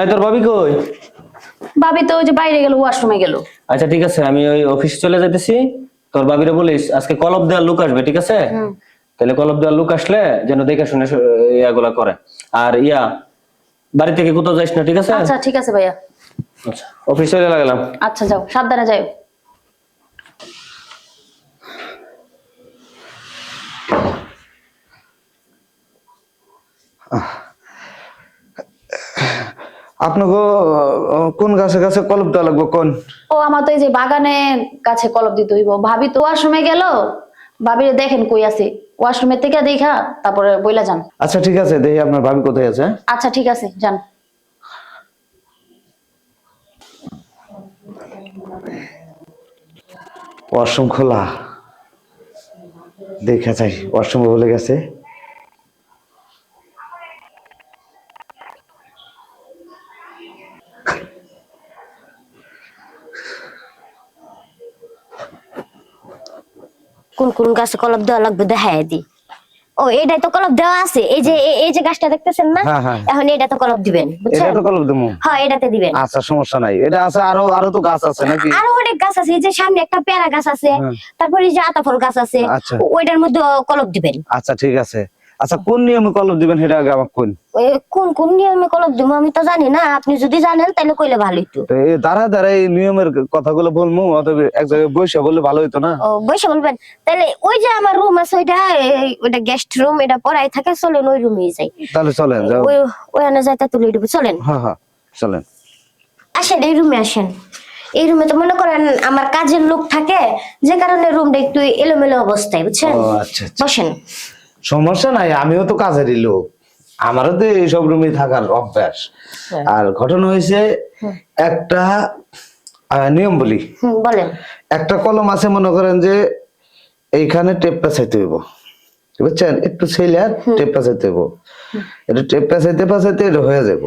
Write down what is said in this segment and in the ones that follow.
এই তোর ভাবি কই? ভাবি তো ওই যে বাইরে গেল, ওয়াশরুমে গেল। আচ্ছা ঠিক আছে, আমি ওই অফিসে চলে যাইতেছি। তোর ভাবিরে বলিস আজকে কলব দেওয়ার লোক আসবে, ঠিক আছে? তাহলে কলব দেওয়ার লোক আসলে যেন দেখে শুনে ইয়াগুলা করে। আর বাড়ি থেকে কোথাও যাইস না, ঠিক আছে? আচ্ছা ঠিক আছে ভাইয়া। আচ্ছা অফিসে চলে গেলাম। আচ্ছা যাও, সাবধানে যাও। আপনাকে কোন গাছে গাছে কলম দেওয়া লাগবে কোন? ও আমার তো এই যে বাগানে গাছে কলপ দিতে হইব। ভাবি তো ওয়াশরুমে গেল, ভাবিরে দেখেন কই আছে, ওয়াশরুমে থেকে দেখা তারপরে বইলা যান। আচ্ছা ঠিক আছে, দেখি আপনার ভাবি কোথায় আছে। আচ্ছা ঠিক আছে, যান। ওয়াশরুম খোলা, দেখে যাই ওয়াশরুমে বলে গেছে। কোন কোন গাছে কলপ দেওয়া লাগবে দেখাই দি। ও এটাই তো কলপ দেওয়া আছে, এই যে গাছটা দেখতেছেন না, এখন এটা তো কলপ দিবেন, বুঝছেন? এটা তো কলম দেবো। হ্যাঁ এটাতে দিবেন। আচ্ছা সমস্যা নাই, এটা আছে। আরো তো গাছ আছে নাকি? আরো অনেক গাছ আছে, এই যে সামনে একটা পেয়ারা গাছ আছে, তারপরে এই যে আতাফল গাছ আছে, ওইটার মধ্যে কলপ দিবেন। আচ্ছা ঠিক আছে। আচ্ছা কোন নিয়মে কলম দিবেন সেটা আগে আমাকে কোন। কোন নিয়মে কলপ দিব আমি তো জানি না, আপনি যদি জানেন তাহলে কইলে ভালো হইতো। দাঁড়া এই নিয়মের কথাগুলো বলবো, অথবা এক জায়গায় বসে বললে ভালো হইতো না? ও বসে বলবেন তাহলে। ওই যে আমার রুম আছে ওইটা গেস্ট রুম, এটা পড়াই থাকে, চলেন ওই রুমে যাই। তাহলে চলেন, যাও। ওখানে যাইতে তুলে দেবো, চলেন। হ্যাঁ চলেন। আসেন এই রুমে আসেন। এই রুমে তো মনে করেন আমার কাজের লোক থাকে, যে কারণে রুমটা একটু এলোমেলো অবস্থায়, বুঝছেন? আচ্ছা বসেন। সমস্যা নাই, আমিও তো কাজেরই লোক, আমারও তো এইসব রুমে থাকার অভ্যাস। আর ঘটনা হয়েছে একটা নিয়ম বলি। বলেন। একটা কলম আছে, মনে করেন যে এইখানে টেপ পেঁচাইতে হইব, বুঝছেন? একটু ছেলে আর টেপ পেঁচাইতে হইব, এটা টেপ পেঁচাইতে পেঁচাইতে এটা হয়ে যাবো।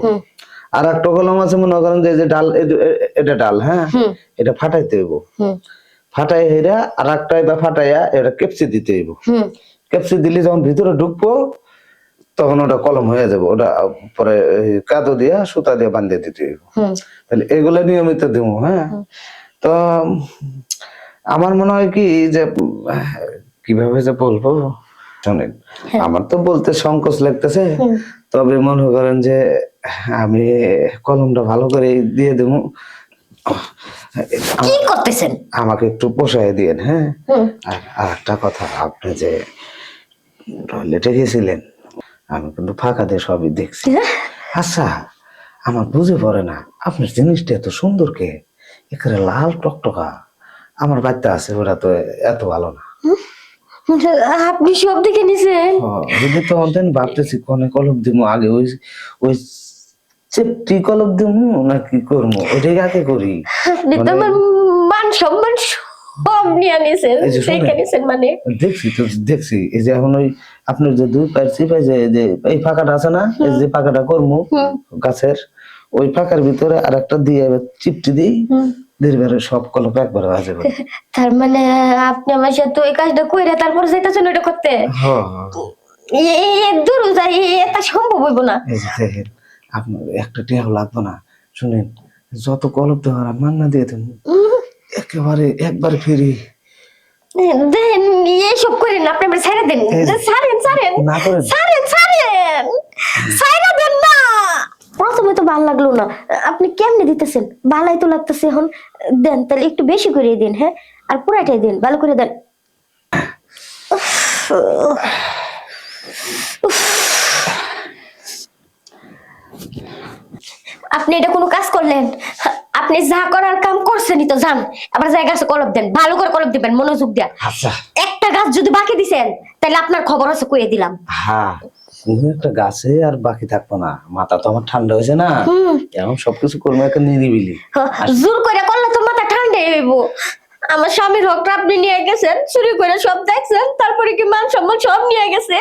আর একটা কলম আছে, মনে করেন যে ডাল, এটা ডাল, হ্যাঁ, এটা ফাটাইতে হইব। ফাটাই হেরা আর একটা বা ফাটাইয়া এটা কেপসি দিতে হইব। কেপসি দিলে যখন ভিতরে ঢুকবো তখন ওটা কলম হয়ে যাবে। ওটা পরে কাদো দিয়া সুতা দিয়ে বাঁধিয়ে দিতে হইব। তাহলে এগুলো নিয়মিত দিব। হ্যাঁ, তো আমার মনে হয় কি যে কিভাবে যে বলবো, শোনেন, আমার তো বলতে সংকোচ লাগতেছে, তবে মনে করেন যে আমি কলমটা ভালো করে দিয়ে দেবো। কি করতেছেন? আমাকে একটু পোষায় দিয়েন। হ্যাঁ, আর একটা কথা, আপনি যে টয়লেটে গেছিলেন, আমি কিন্তু ফাঁকা দিয়ে সবই দেখছি। আচ্ছা আমার বুঝে পড়ে না, আপনার জিনিসটা এত সুন্দর কে, এখানে লাল টকটকা। আমার বাচ্চা আছে, ওরা তো এত ভালো না। আপনি সব দেখে নিছেন? যদি তো অন্তন ভাবতেছি কোনে কলম দিব, আগে ওই চেপটি কলম দিব নাকি করবো, ওইটাই আগে করি। আপনি তো আমার মান সম্মান সব নিয়ে নিছেন, দেখে নিছেন মানে। দেখছি এই যে এখন ওই আপনার যে দুই পায়ের চিপাই যে এই ফাঁকাটা আছে না, এই যে ফাঁকাটা করবো গাছের, ওই ফাঁকার ভিতরে আর একটা দিয়ে চিপটি দিই, ধীরে সব কলপ একবার বাজে। তার মানে আপনি আমার সাথে ওই কাজটা কইরা তারপর যাইতেছেন ওইটা করতে? দূর যাই, এটা সম্ভব হইব না। এই যে দেখেন, আপনার একটা টিয়াও লাগবে না। শুনেন, যত কলপ দেওয়ার মান্না দিয়ে দেবো, একেবারে একবার ফিরি। দেন এইসব করেন না, আপনি আমার ছেড়ে দেন। ছাড়েন না করেন, ছাড়েন ছাইরা দেন না। প্রথমে তো ভালো লাগলো না, আপনি কেমনে দিতেছেন? ভালাই তো লাগতেছে। এখন দেন, তাহলে একটু বেশি করে দিন। হ্যাঁ, আর পুরাটাই দেন, ভালো করে দেন। আপনি এটা কোনো কাজ করলেন? আপনি যা করার কাম করছেনই তো, যান আবার জায়গা আছে কলপ দেন, ভালো করে কলপ দিবেন, মনোযোগ দেন। আচ্ছা একটা গাছ যদি বাকি দিছেন তাহলে আপনার খবর আছে, কইয়ে দিলাম। হ্যাঁ, কোনো একটা গাছে আর বাকি থাকবো না। মাথা তো আমার ঠান্ডা হয়েছে না, এখন সবকিছু করবো একটা নিরিবিলি। জোর করে করলে তো মাথা ঠান্ডা হইব। আমার স্বামীর হকটা আপনি নিয়ে গেছেন, চুরি করে সব দেখছেন, তারপরে কি মান সম্মান সব নিয়ে গেছে।